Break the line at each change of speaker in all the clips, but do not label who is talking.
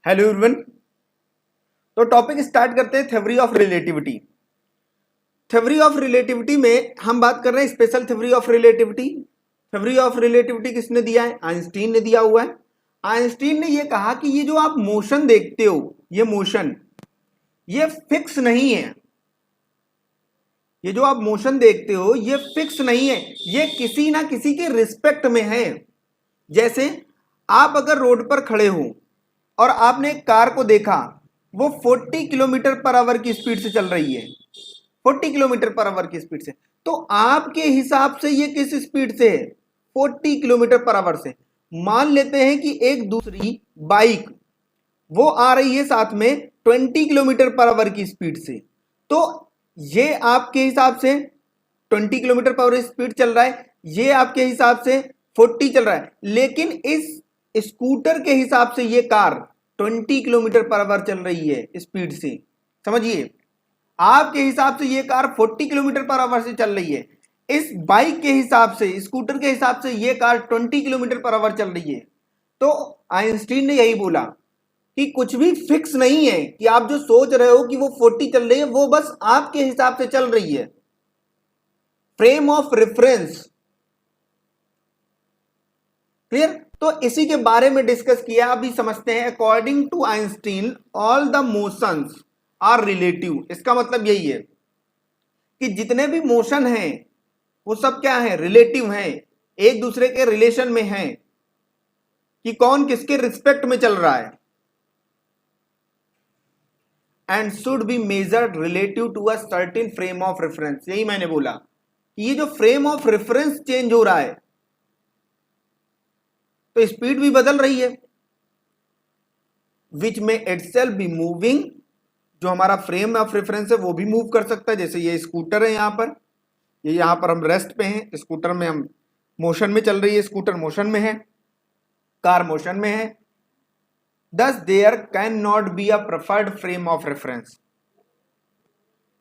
Hello everyone. तो topic start करते हैं theory of relativity. Theory of relativity में हम बात कर रहे हैं special theory of relativity. Theory of relativity किसने दिया है? आइंस्टीन ने दिया हुआ है। आइंस्टीन ने यह कहा कि ये जो आप मोशन देखते हो, ये मोशन ये फिक्स नहीं है। ये जो आप मोशन देखते हो ये फिक्स नहीं है, ये किसी ना किसी के रिस्पेक्ट में है। जैसे आप अगर रोड पर खड़े हो और आपने एक कार को देखा, वो 40 किलोमीटर पर आवर की स्पीड से चल रही है, 40 किलोमीटर पर आवर की स्पीड से, तो आपके हिसाब से ये किस स्पीड से है? 40 किलोमीटर पर आवर से। मान लेते हैं कि एक दूसरी बाइक वो आ रही है साथ में 20 किलोमीटर पर आवर की स्पीड से, तो ये आपके हिसाब से 20 किलोमीटर पर आवर स्पीड चल रहा है, ये आपके हिसाब से 40 चल रहा है, लेकिन इस स्कूटर के हिसाब से ये कार 20 किलोमीटर पर आवर चल रही है स्पीड से। समझिए, आपके हिसाब से ये कार 40 किलोमीटर पर आवर से चल रही है, इस बाइक के हिसाब से, स्कूटर के हिसाब से ये कार 20 किलोमीटर पर आवर चल रही है। तो आइंस्टीन ने यही बोला कि कुछ भी फिक्स नहीं है, कि आप जो सोच रहे हो कि वो 40 चल रही है, वो बस आपके हिसाब से चल रही है। Frame of reference, clear? तो इसी के बारे में डिस्कस किया, अभी समझते हैं। According to Einstein all the motions are relative. इसका मतलब यही है कि जितने भी मोशन हैं वो सब क्या है? रिलेटिव हैं, एक दूसरे के रिलेशन में हैं, कि कौन किसके रिस्पेक्ट में चल रहा है। And should be measured relative to a certain frame of reference. यही मैंने बोला कि ये जो फ्रेम ऑफ रेफरेंस चेंज हो रहा है तो स्पीड भी बदल रही है, विच में इटसेल्फ बी मूविंग। जो हमारा फ्रेम ऑफ रेफरेंस है वो भी मूव कर सकता है। जैसे ये स्कूटर है, यहां पर हम रेस्ट पे हैं, स्कूटर में हम मोशन में चल रही है, स्कूटर मोशन में है, कार मोशन में है। Thus there can not be a preferred frame of reference.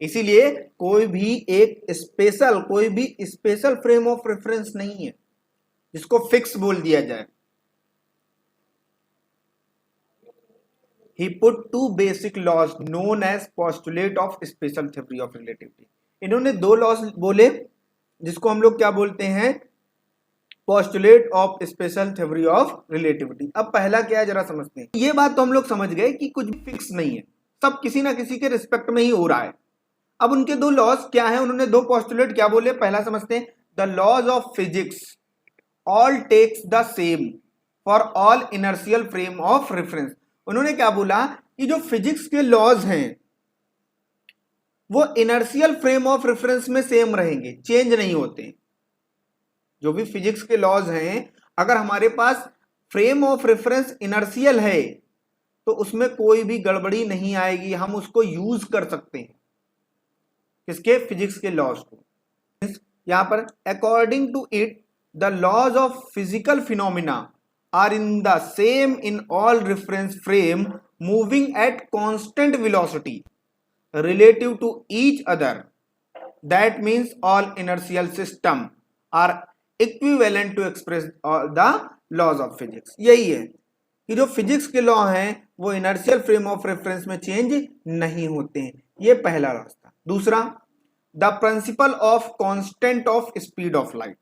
इसीलिए कोई भी स्पेशल फ्रेम ऑफ रेफरेंस नहीं है जिसको फिक्स बोल दिया जाए। He put two basic laws known as postulate of special theory of relativity. इन्होंने दो लॉज बोले जिसको हम लोग क्या बोलते हैं? Postulate of special theory of relativity. अब पहला क्या है जरा समझते हैं। ये बात तो हम लोग समझ गए कि कुछ भी फिक्स नहीं है, सब किसी ना किसी के रिस्पेक्ट में ही हो रहा है। अब उनके दो लॉज क्या है? उन्होंने दो पोस्टुलेट क्या बोले, पहला समझते हैं। The laws of physics all takes the same for all inertial frame of reference. उन्होंने क्या बोला कि जो फिजिक्स के लॉज हैं वो इनर्शियल फ्रेम ऑफ रेफरेंस में सेम रहेंगे, चेंज नहीं होते। जो भी फिजिक्स के लॉज हैं, अगर हमारे पास फ्रेम ऑफ रेफरेंस इनर्शियल है तो उसमें कोई भी गड़बड़ी नहीं आएगी, हम उसको यूज कर सकते हैं। किसके? फिजिक्स के लॉज को। यहां पर according to it the laws of physical phenomena are in the same in all reference frame moving at constant velocity relative to each other. That means all inertial system are equivalent to express the laws of physics. यही है कि जो physics के law हैं वो inertial frame of reference में change नहीं होते हैं। ये पहला रास्ता। दूसरा, the principle of constant of speed of light.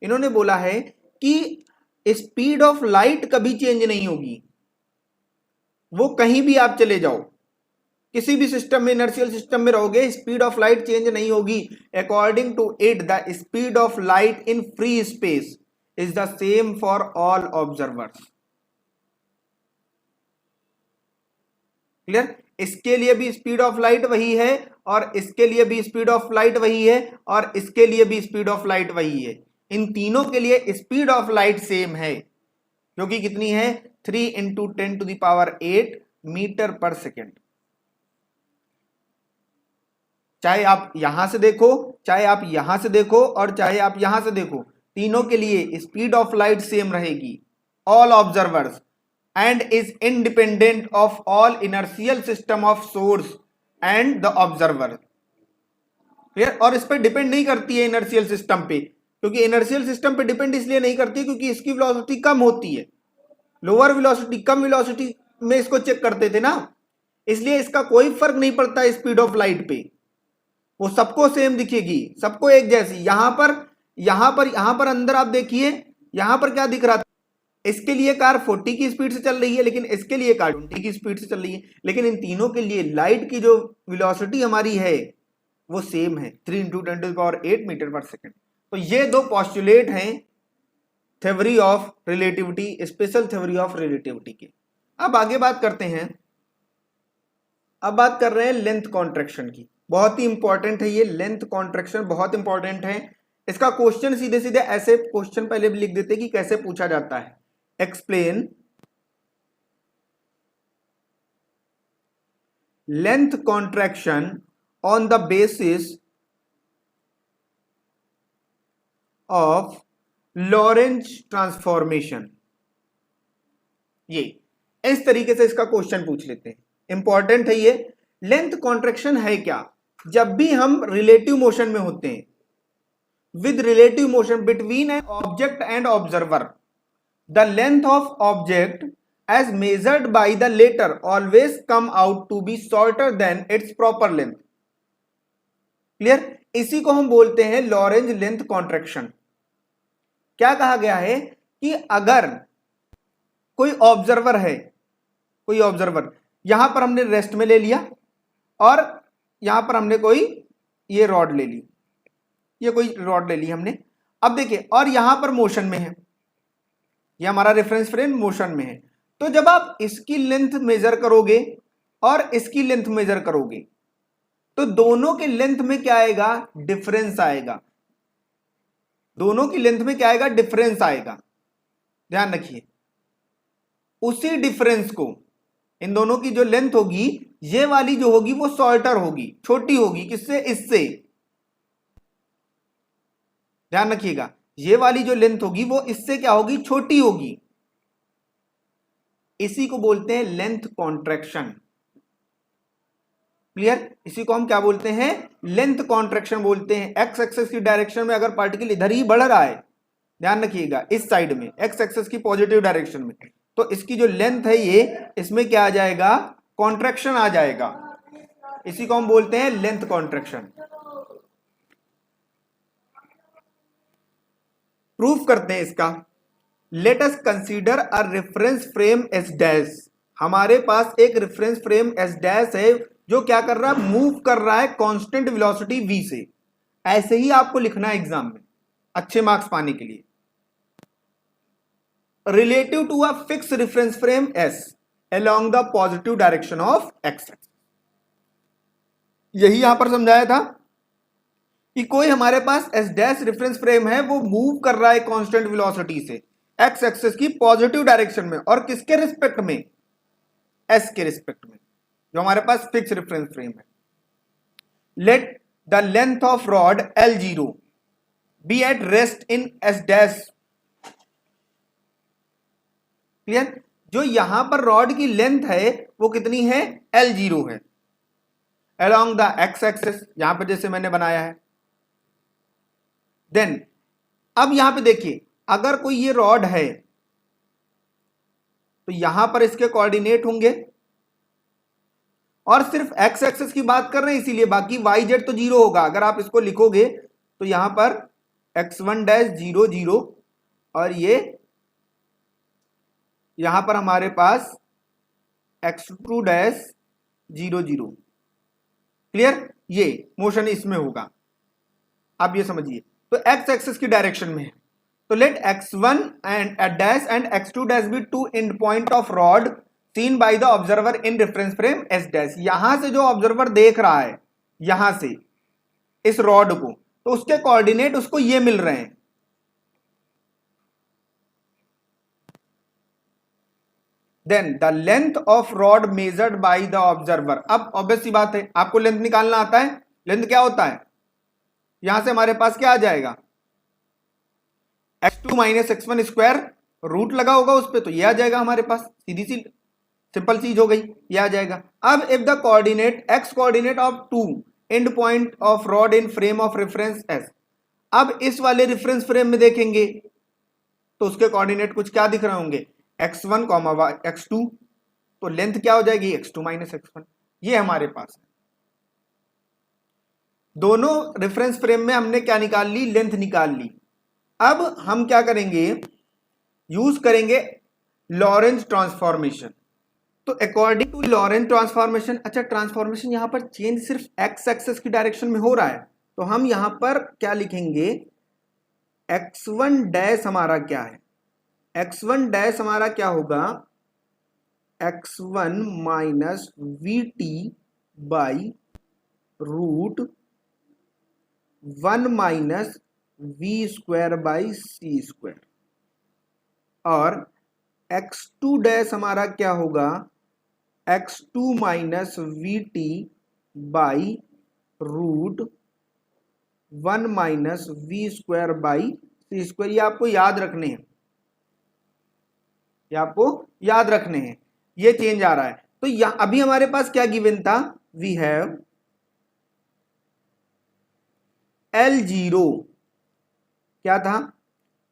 इन्होंने बोला है कि स्पीड ऑफ लाइट कभी चेंज नहीं होगी, वो कहीं भी आप चले जाओ, किसी भी सिस्टम में, इनर्शियल सिस्टम में रहोगे, स्पीड ऑफ लाइट चेंज नहीं होगी। According to it the speed of light in free space is the same for all observers. Clear? इसके लिए भी स्पीड ऑफ लाइट वही है, और इसके लिए भी स्पीड ऑफ लाइट वही है, और इसके लिए भी स्पीड ऑफ लाइट वही है। इन तीनों के लिए स्पीड ऑफ लाइट सेम है, क्योंकि कितनी है? 3 × 10⁸ मीटर पर सेकेंड। चाहे आप यहां से देखो, चाहे आप यहां से देखो, और चाहे आप यहां से देखो, तीनों के लिए स्पीड ऑफ लाइट सेम रहेगी, all observers, and is independent of all inertial system of source and the observer. और इस पर डिपेंड नहीं करती है इनर्शियल सिस्टम पे, क्योंकि इनर्शियल सिस्टम पे डिपेंड इसलिए नहीं करती क्योंकि इसकी वेलोसिटी कम होती है। लोअर वेलोसिटी, कम वेलोसिटी में इसको चेक करते थे ना, इसलिए इसका कोई फर्क नहीं पड़ता स्पीड ऑफ लाइट पे, वो सबको सेम दिखेगी, सबको एक जैसी। यहां पर अंदर आप देखिए, यहां पर क्या दिख रहा था, इसके लिए कार 40 की स्पीड से चल रही है, लेकिन इसके लिए कार 20 की स्पीड से चल रही है, लेकिन इन तीनों के लिए लाइट की जो वेलोसिटी हमारी है वो सेम है, 3 × 10⁸ मीटर पर सेकेंड। तो ये दो पॉस्टुलेट हैं theory of relativity, special theory of relativity के। अब आगे बात करते हैं, अब बात कर रहे हैं लेंथ कॉन्ट्रैक्शन की। बहुत ही इंपॉर्टेंट है ये लेंथ कॉन्ट्रैक्शन, बहुत इंपॉर्टेंट है। इसका क्वेश्चन सीधे सीधे ऐसे क्वेश्चन पहले भी लिख देते कि कैसे पूछा जाता है। Explain length contraction on the basis of Lorentz transformation. ये इस तरीके से इसका क्वेश्चन पूछ लेते हैं, इंपॉर्टेंट है ये। लेंथ कॉन्ट्रैक्शन है क्या? जब भी हम रिलेटिव मोशन में होते हैं, with relative motion between an object and observer, the length of object as measured by the latter always come out to be shorter than its proper length। Clear? इसी को हम बोलते हैं लॉरेंज लेंथ कॉन्ट्रैक्शन। क्या कहा गया है कि अगर कोई ऑब्जर्वर है, कोई ऑब्जर्वर यहां पर हमने रेस्ट में ले लिया और यहां पर हमने कोई ये रॉड ले ली, ये कोई रॉड ले ली हमने। अब देखिए, और यहां पर मोशन में है, ये हमारा रेफरेंस फ्रेम मोशन में है। तो जब आप इसकी लेंथ मेजर करोगे और इसकी लेंथ मेजर करोगे तो दोनों के लेंथ में क्या आएगा? डिफरेंस आएगा। दोनों की लेंथ में क्या आएगा? डिफरेंस आएगा। ध्यान रखिए, उसी डिफरेंस को, इन दोनों की जो लेंथ होगी, ये वाली जो होगी वो शॉर्टर होगी, छोटी होगी। किससे? इससे। ध्यान रखिएगा, ये वाली जो लेंथ होगी वो इससे क्या होगी? छोटी होगी। इसी को बोलते हैं लेंथ कॉन्ट्रैक्शन। क्लियर? इसी को हम क्या बोलते हैं? लेंथ कॉन्ट्रैक्शन बोलते हैं। एक्स एक्सिस की डायरेक्शन में अगर पार्टिकल इधर ही बढ़ रहा है, ध्यान रखिएगा, इस साइड में एक्स एक्सिस की पॉजिटिव डायरेक्शन में, तो इसकी जो लेंथ है ये, इसमें क्या आ जाएगा? कॉन्ट्रैक्शन आ जाएगा। इसी को हम बोलते हैं लेंथ कॉन्ट्रैक्शन। प्रूफ करते हैं इसका। Let us consider a reference frame S dash. हमारे पास एक रेफरेंस फ्रेम एस डैश है जो क्या कर रहा है? मूव कर रहा है कांस्टेंट वेलोसिटी v से। ऐसे ही आपको लिखना है एग्जाम में अच्छे मार्क्स पाने के लिए। Relative to a fix reference frame s along the positive direction of x। यही यहां पर समझाया था कि कोई हमारे पास एस डैश रेफरेंस फ्रेम है, वो मूव कर रहा है कांस्टेंट वेलोसिटी से एक्स एक्सिस की पॉजिटिव डायरेक्शन में, और किसके रिस्पेक्ट में? एस के रिस्पेक्ट में, जो हमारे पास फिक्स रेफरेंस फ्रेम है। Let the length of rod L0 be at rest in S dash. Clear? जो यहां पर रॉड की लेंथ है वो कितनी है? L0 है, along द एक्स एक्सिस, यहां पर जैसे मैंने बनाया है। देन अब यहां पे देखिए, अगर कोई ये रॉड है तो यहां पर इसके कोऑर्डिनेट होंगे, और सिर्फ एक्स एक्सिस की बात कर रहे हैं इसीलिए, बाकी वाई जेड तो 0 होगा। अगर आप इसको लिखोगे तो यहां पर x1 डैश 0 0, और ये यहां पर हमारे पास x2 डैश 0 0। क्लियर? ये मोशन इसमें होगा। आप ये समझिए, तो एक्स एक्सिस की डायरेक्शन में है, तो let x1 and dash and x2 dash be two end point of rod seen by the observer in reference frame s dash. यहां से जो ऑब्जर्वर देख रहा है, यहां से इस रॉड को, तो उसके कोऑर्डिनेट उसको ये मिल रहे हैं। Then the length of rod measured by the observer. अब ऑब्वियस सी बात है, आपको लेंथ निकालना आता है। लेंथ क्या होता है? यहां से हमारे पास क्या आ जाएगा? x2 minus x1 square, root लगा होगा उस पर, तो ये आ जाएगा हमारे पास। सीधी सी सिंपल चीज हो गई, ये आ जाएगा। अब if the coordinate x coordinate of 2 and point of rod in frame of reference s। अब इस वाले रेफरेंस फ्रेम में देखेंगे तो उसके कोऑर्डिनेट कुछ क्या दिख रहे होंगे? x1, x2, तो लेंथ क्या हो जाएगी x2 माइनस x1, ये हमारे पास है। दोनों रेफरेंस फ्रेम में हमने क्या निकाल ली, लेंथ निकाल ली। अब हम क्या करेंगे, यूज करेंगे लॉरेंज ट्रांसफॉर्मेशन। तो अकॉर्डिंग टू लॉरेंज ट्रांसफॉर्मेशन, अच्छा ट्रांसफॉर्मेशन यहां पर चेंज सिर्फ एक्स एक्सेस की डायरेक्शन में हो रहा है, तो हम यहां पर क्या लिखेंगे, x1 डैश हमारा क्या है, x1 डैश हमारा क्या होगा, x1 minus v t by root 1 minus v square by c square, और x2 डैश हमारा क्या होगा, x2 minus v t by root 1 minus v square by c square. ये आपको याद रखने हैं, ये आपको याद रखने हैं, ये चेंज आ रहा है। तो अभी हमारे पास क्या गिवन था, वी हैव L0 क्या था,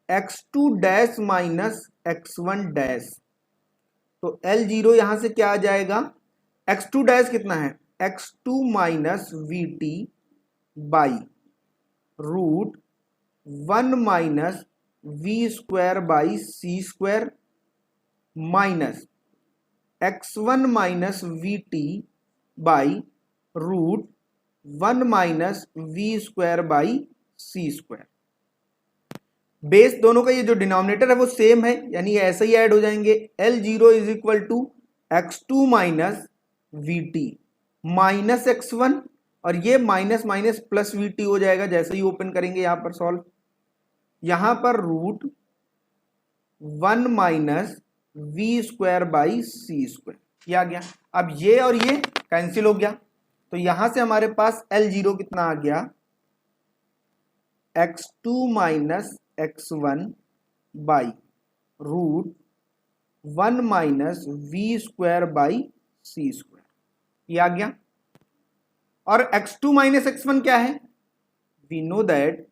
x2 dash minus x1 dash, तो L0 यहां से क्या आ जाएगा, x2 डैश कितना है, x2 minus v t by root 1 minus v square by c square minus x1 minus v t by root 1 minus v square by c square. Base दोनों का ये जो डिनोमिनेटर है वो सेम है, यानी ऐसे ही ऐड हो जाएंगे। L0 is equal to x2 minus v t minus x1, और ये minus minus plus v t हो जाएगा जैसे ही ओपन करेंगे यहां पर सॉल्व, यहां पर root 1 minus v square by c square, ये आ गया। अब ये और ये कैंसिल हो गया, तो यहां से हमारे पास L0 कितना आ गया, x2 minus x1 by root 1 minus v square by c square, ये आ गया। और x2 माइनस x1 क्या है, we know that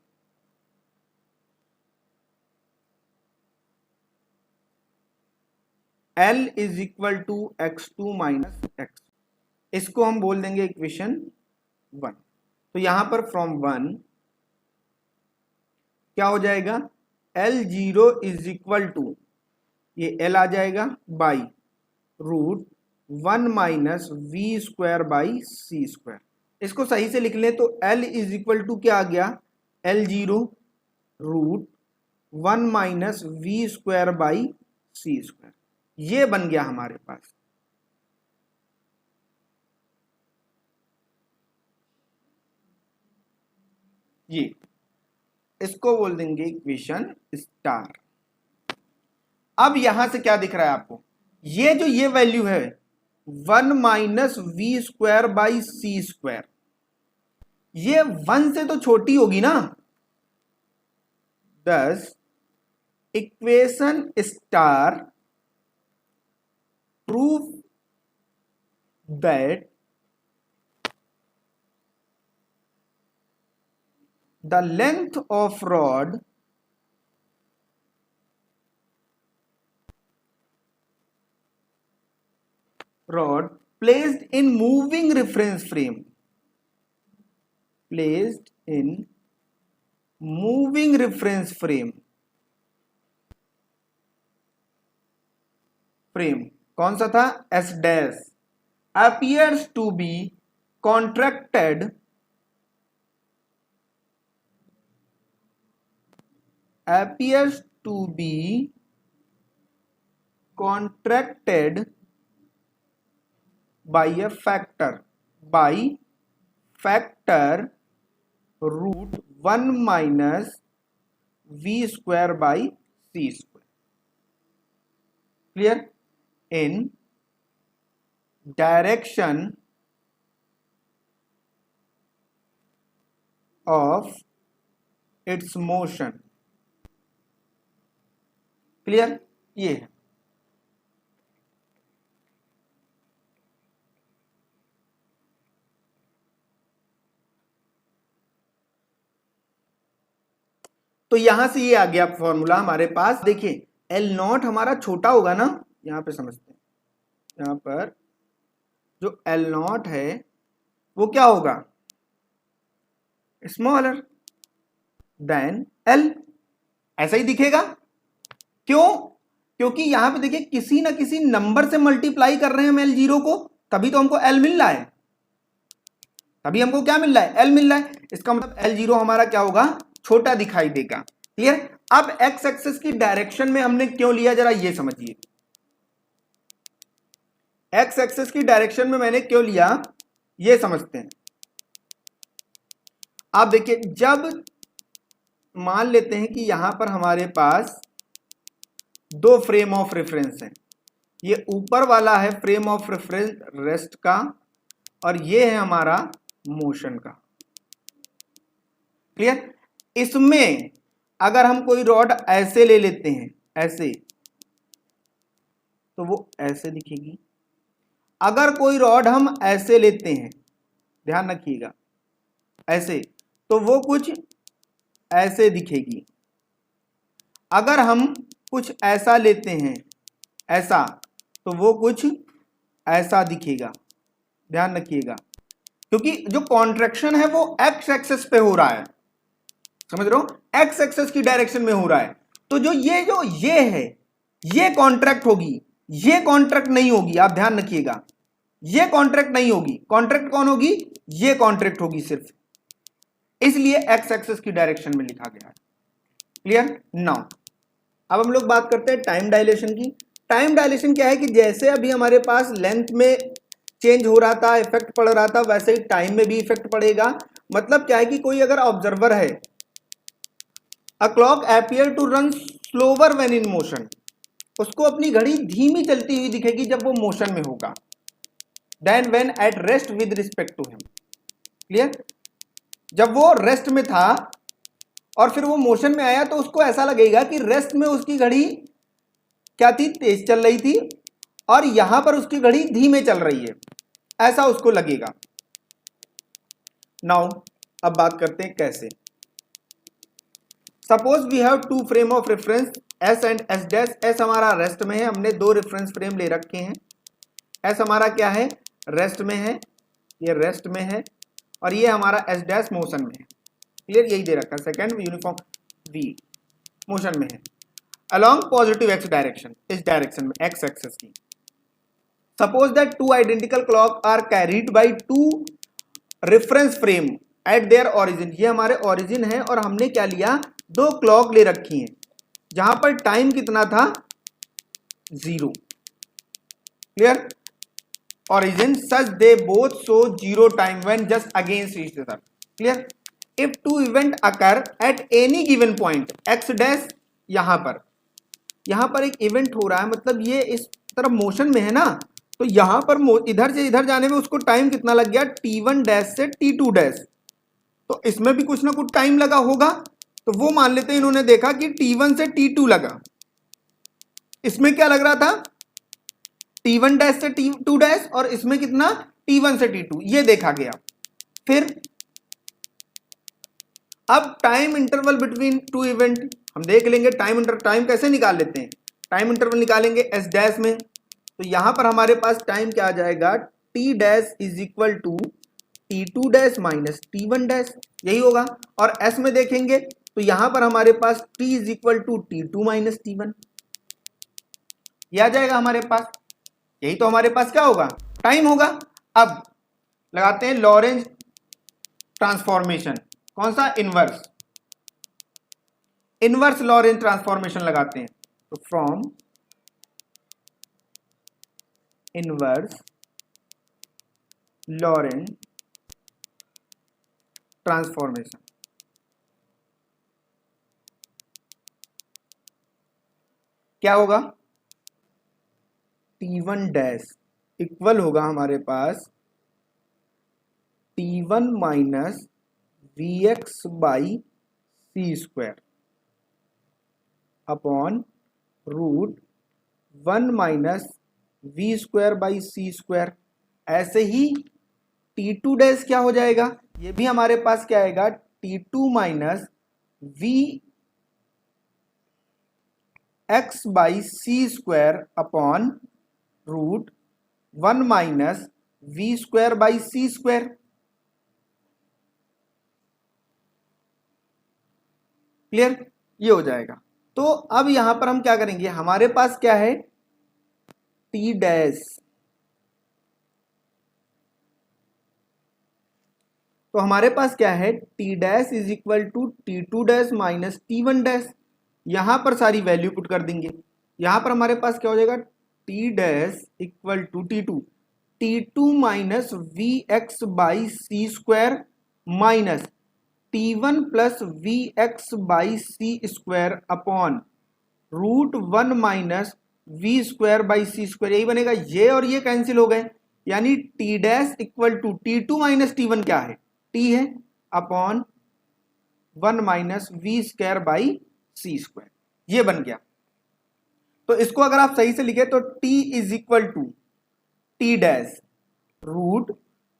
L is equal to x2 minus x, इसको हम बोल देंगे इक्वेशन 1। तो यहां पर फ्रॉम 1 क्या हो जाएगा, L0 इज इक्वल टू, ये L आ जाएगा by root 1 minus v square by c square. इसको सही से लिख लें तो L इज इक्वल टू क्या आ गया, L0 root 1 minus v square by c square, ये बन गया हमारे पास। ये इसको बोल देंगे इक्वेशन स्टार। अब यहां से क्या दिख रहा है आपको, ये जो ये वैल्यू है 1 minus v square by c square, ये 1 से तो छोटी होगी ना, thus equation star proof that the length of rod placed in moving reference frame, placed in moving reference frame कौन सा था, S dash, appears to be contracted by a factor root 1 minus v square by c square. Clear? In direction of its motion. Clear, ये है। तो यहां से ये आ गया फॉर्मूला हमारे पास। देखिए L0 हमारा छोटा होगा ना, यहां पे समझते हैं, यहाँ पर जो एल नॉट है वो क्या होगा, स्मॉलर देन एल, ऐसा ही दिखेगा। क्यों? क्योंकि यहां पे देखिए किसी ना किसी नंबर से मल्टीप्लाई कर रहे हैं हम एल जीरो को, तभी तो हमको एल मिल रहा है, तभी हमको क्या मिल रहा है, एल मिल रहा है। इसका मतलब एल जीरो हमारा क्या होगा, छोटा दिखाई देगा। क्लियर? अब एक्स एक्सिस की डायरेक्शन में हमने क्यों लिया, जरा ये समझिए। एक्स एक्सिस की डायरेक्शन में मैंने क्यों लिया, ये समझते हैं। आप देखिए, जब मान लेते हैं कि यहां पर हमारे पास दो फ्रेम ऑफ रेफरेंस हैं, ये ऊपर वाला है फ्रेम ऑफ रेफरेंस रेस्ट का, और ये है हमारा मोशन का। क्लियर? इसमें अगर हम कोई रॉड ऐसे ले लेते हैं, ऐसे, तो वो ऐसे दिखेगी। अगर कोई रॉड हम ऐसे लेते हैं, ध्यान रखिएगा, ऐसे, तो वो कुछ ऐसे दिखेगी। अगर हम कुछ ऐसा लेते हैं, ऐसा, तो वो कुछ ऐसा दिखेगा। ध्यान रखिएगा, क्योंकि जो कॉन्ट्रैक्शन है वो एक्स एक्सिस पे हो रहा है, समझ रहे हो, एक्स एक्सिस की डायरेक्शन में हो रहा है। तो जो ये है, ये कॉन्ट्रैक्ट होगी, ये कॉन्ट्रैक्ट नहीं होगी। आप ध्यान रखिएगा, ये कॉन्ट्रैक्ट नहीं होगी। कॉन्ट्रैक्ट कौन होगी, ये कॉन्ट्रैक्ट होगी सिर्फ, इसलिए एक्स एक्सिस की डायरेक्शन में लिखा गया है। क्लियर? नाउ अब हम लोग बात करते हैं टाइम डायलेशन की। टाइम डायलेशन क्या है कि जैसे अभी हमारे पास लेंथ में चेंज हो रहा था, इफेक्ट पड़ रहा था, वैसे ही टाइम में भी इफेक्ट पड़ेगा। मतलब क्या है कि कोई अगर ऑब्जर्वर है, a clock appear to run slower when in motion, उसको अपनी घड़ी धीमी चलती हुई दिखेगी जब वो मोशन में होगा, then when at rest with respect to him. Clear? जब वो रेस्ट में था और फिर वो मोशन में आया, तो उसको ऐसा लगेगा कि रेस्ट में उसकी घड़ी क्या थी, तेज चल रही थी, और यहां पर उसकी घड़ी धीमे चल रही है, ऐसा उसको लगेगा। नाउ अब बात करते हैं कैसे। Suppose we have two frame of reference S and S dash. S हमारा रेस्ट में है, हमने दो रेफरेंस फ्रेम ले रखे हैं। एस हमारा क्या है, रेस्ट में है, ये रेस्ट में है, और ये हमारा एस डैश मोशन में है। क्लियर? यही दे रखा है, सेकेंड यूनिफॉर्म वी मोशन में है, अलोंग पॉजिटिव एक्स डायरेक्शन, इस डायरेक्शन में एक्स एक्सिस की। Suppose that two identical clock are carried by two reference frame at their origin. ये हमारे ओरिजिन है, और हमने क्या लिया, दो क्लॉक ले रखी हैं, जहां पर टाइम कितना था, 0। Clear? origin such they both show 0 time when just against each other. Clear? If two event occur at any given point x dash, यहां पर एक इवेंट हो रहा है, मतलब ये इस तरफ मोशन में है ना, तो यहां पर इधर से इधर जाने में उसको टाइम कितना लग गया, t1 डैश से t2 डैश, तो इसमें भी कुछ ना कुछ टाइम लगा होगा। तो वो मान लेते हैं, इन्होंने देखा कि t1 से t2 लगा, इसमें क्या लग रहा था, t1 डैश से t2 डैश, और इसमें कितना, t1 से t2, ये देखा गया। फिर अब time interval between two event हम देख लेंगे। टाइम कैसे निकाल लेते हैं, टाइम इंटरवल निकालेंगे एस डैश में, तो यहां पर हमारे पास टाइम क्या आ जाएगा, t dash is equal to t2 dash minus t1 dash, यही होगा। और s में देखेंगे तो यहां पर हमारे पास t is equal to t2 minus t1, ये आ जाएगा हमारे पास। यही तो हमारे पास क्या होगा, टाइम होगा। अब लगाते हैं लॉरेंज ट्रांसफॉर्मेशन, कौन सा, इनवर्स लॉरेंज ट्रांसफॉर्मेशन लगाते हैं। तो फ्रॉम इनवर्स लॉरेंज ट्रांसफॉर्मेशन, क्या होगा, t1 डैश इक्वल होगा हमारे पास t1 minus vx by c square upon root 1 minus v square by c square. ऐसे ही t2 डैश क्या हो जाएगा, ये भी हमारे पास क्या आएगा, t2 minus v x by c square upon root 1 minus v square by c square. Clear, ये हो जाएगा। तो अब यहां पर हम क्या करेंगे, हमारे पास क्या है टी डैश, तो हमारे पास क्या है t dash is equal to t two dash minus t one dash. यहां पर सारी वैल्यू पुट कर देंगे। यहां पर हमारे पास क्या हो जाएगा t dash equal to t two minus v x by c square minus t one plus v x by c square upon root one minus v square by c square. यही बनेगा, ये और ये कैंसिल हो गए, यानी t dash equal to t two minus t one क्या है टी है, upon one minus v square by c square, ये बन गया। तो इसको अगर आप सही से लिखे तो t is equal to t dash root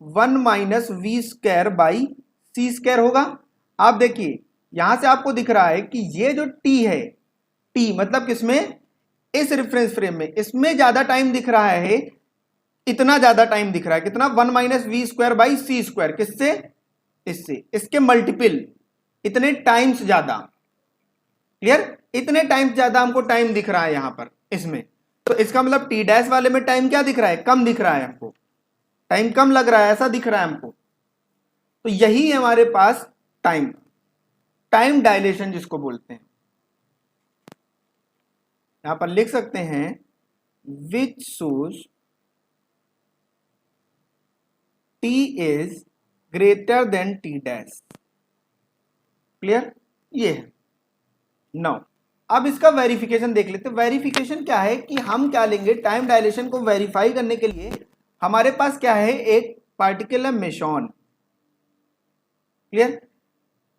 one minus v square by c square होगा। आप देखिए यहां से आपको दिख रहा है कि ये जो टी है, टी मतलब किसमें, इस रेफरेंस फ्रेम में, इसमें ज्यादा टाइम दिख रहा है, इतना ज्यादा टाइम दिख रहा है, कितना 1 minus v square by c square, किससे, इससे, इसके मल्टीपल, इतने टाइम्स ज्यादा। क्लियर, इतने टाइम्स ज्यादा हमको टाइम दिख रहा है यहां पर इसमें। तो इसका मतलब टी डैश वाले में टाइम क्या दिख रहा है, कम दिख रहा है, हमको टाइम कम लग रहा है, ऐसा दिख रहा है हमको। तो यही है हमारे पास टाइम, टाइम डायलेशन जिसको बोलते हैं। यहां पर लिख सकते हैं which shows T is greater than T dash. Clear, ये है। नाउ अब इसका वेरिफिकेशन देख लेते हैं। वेरिफिकेशन क्या है कि हम क्या लेंगे, टाइम डायलेशन को वेरीफाई करने के लिए हमारे पास क्या है एक पार्टिकुलर मेसॉन। क्लियर,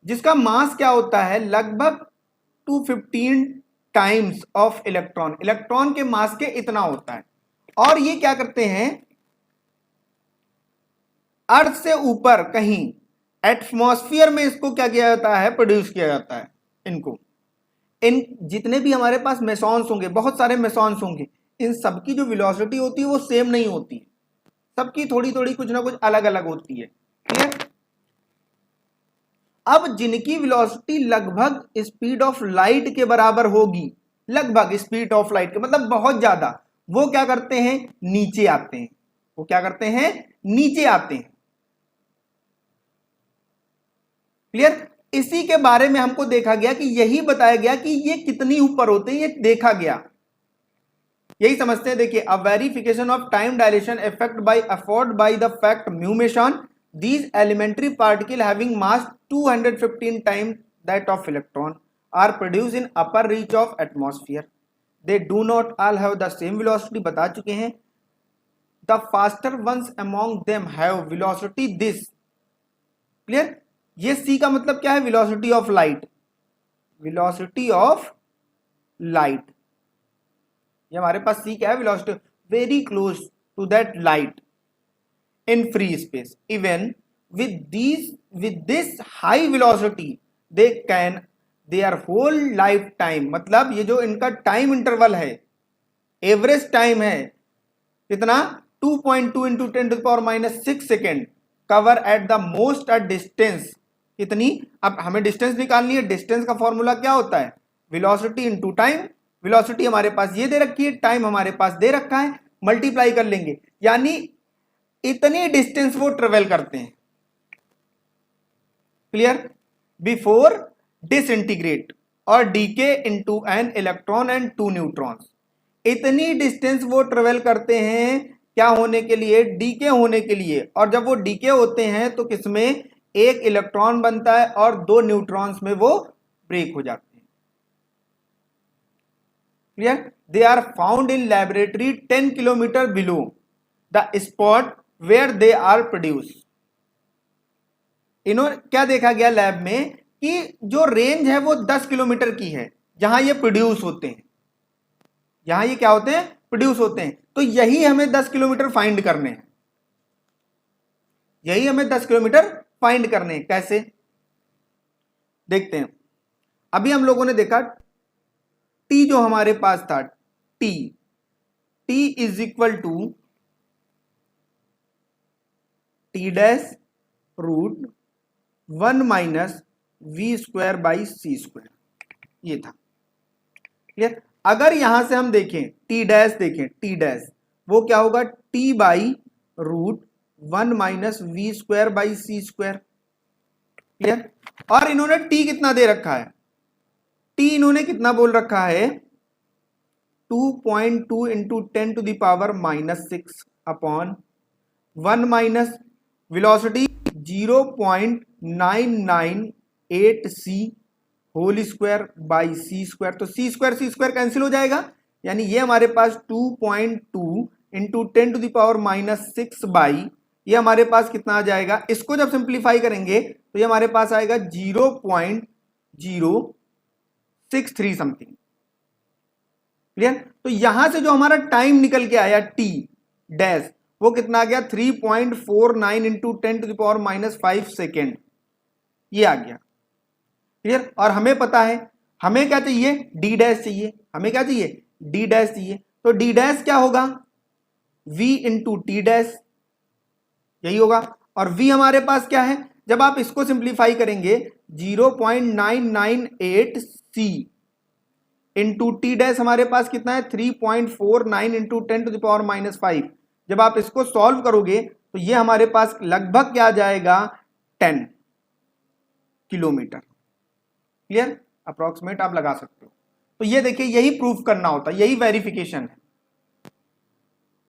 जिसका मास क्या होता है लगभग 215 टाइम्स ऑफ इलेक्ट्रॉन, इलेक्ट्रॉन के मास के इतना होता है। और ये क्या करते हैं, अर्थ से ऊपर कहीं एटमॉस्फेयर में इसको क्या किया जाता है, प्रोड्यूस किया जाता है। इनको, इन जितने भी हमारे पास मेसॉन्स होंगे, बहुत सारे मेसॉन्स होंगे, इन सबकी जो वेलोसिटी होती है वो सेम नहीं होती है, सबकी थोड़ी थोड़ी कुछ ना कुछ अलग अलग होती है। क्लियर, अब जिनकी वेलोसिटी लगभग स्पीड ऑफ लाइट के बराबर होगी, लगभग स्पीड ऑफ लाइट के मतलब बहुत ज्यादा, वो क्या करते हैं, नीचे आते हैं, वो क्या करते हैं, नीचे आते हैं। क्लियर, इसी के बारे में हमको देखा गया कि यही बताया गया कि ये कितनी ऊपर होते हैं, ये देखा गया, यही समझते हैं। देखिए, a verification of time dilation effect by afford by the fact mu meson, these elementary particle having mass 215 times that of electron are produced in upper reach of atmosphere. They do not all have the same velocity, बता चुके हैं। The faster ones among them have velocity this. Clear, ये C का मतलब क्या है, velocity of light, velocity of light, ये हमारे पास C क्या है, velocity very close to that light in free space. Even with this high velocity they can their whole lifetime, मतलब ये जो इनका टाइम इंटरवल है, एवरेज टाइम है कितना 2.2 into 10⁻⁶ second, cover at the most a distance कितनी। अब हमें डिस्टेंस निकालनी है, डिस्टेंस का फॉर्मूला क्या होता है, वेलोसिटी इनटू टाइम। वेलोसिटी हमारे पास ये दे रखी है, टाइम हमारे पास दे रखा है, मल्टीप्लाई कर लेंगे, यानी इतनी डिस्टेंस वो ट्रेवल करते हैं। क्लियर, बिफोर डिसइंटीग्रेट और decay into an electron and 2 neutrons, इतनी डिस्टेंस वो ट्रेवल करते हैं क्या होने के लिए, डीके होने के लिए। और जब वो डीके होते हैं तो किसमें, एक इलेक्ट्रॉन बनता है और 2 न्यूट्रॉन्स में वो ब्रेक हो जाते हैं। Clear, they are found in laboratory 10 kilometre below the spot where they are produce. इन्होंने क्या देखा गया लैब में कि जो रेंज है वो 10 किलोमीटर की है जहां ये प्रोड्यूस होते हैं, यहां ये क्या होते हैं, प्रोड्यूस होते हैं। तो यही हमें 10 किलोमीटर फाइंड करने हैं, यही हमें 10 किलोमीटर फाइंड करने हैं। कैसे देखते हैं। अभी हम लोगों ने देखा टी जो हमारे पास था, t is equal to t dash root 1 minus v square by c square, ये था। क्लियर। अगर यहां से हम देखें टी डैश, देखें टी डैश वो क्या होगा, t by root 1 minus v square by c square. Clear. और इन्होंने टी कितना दे रखा है, टी इन्होंने कितना बोल रखा है, 2.2 into 10 to the power -6 upon 1 minus velocity 0.998 c whole square by c square. तो सी स्क्वायर कैंसिल हो जाएगा, यानी ये हमारे पास 2.2 into 10 to the power -6 by, ये हमारे पास कितना आ जाएगा, इसको जब सिंप्लीफाई करेंगे तो ये हमारे पास आएगा 0.063 समथिंग। क्लियर। तो यहां से जो हमारा टाइम निकल के आया टी डैश, वो कितना आ गया, 3.49 into 10 to the power -5 second, ये आ गया। क्लियर। और हमें पता है हमें क्या चाहिए, डी डैश चाहिए, हमें क्या चाहिए, डी डैश चाहिए। तो डी डैश क्या होगा, v इंटू टी डैश, यही होगा। और v हमारे पास क्या है, जब आप इसको सिंप्लीफाई करेंगे 0.998 सी इंटू टी डैश हमारे पास कितना है, 3.49 इंटू 10 टू द पावर -5। जब आप इसको सॉल्व करोगे तो ये हमारे पास लगभग क्या आ जाएगा, 10 किलोमीटर। क्लियर, अप्रोक्सीमेट आप लगा सकते हो। तो ये देखिए, यही प्रूफ करना होता है, यही वेरिफिकेशन है।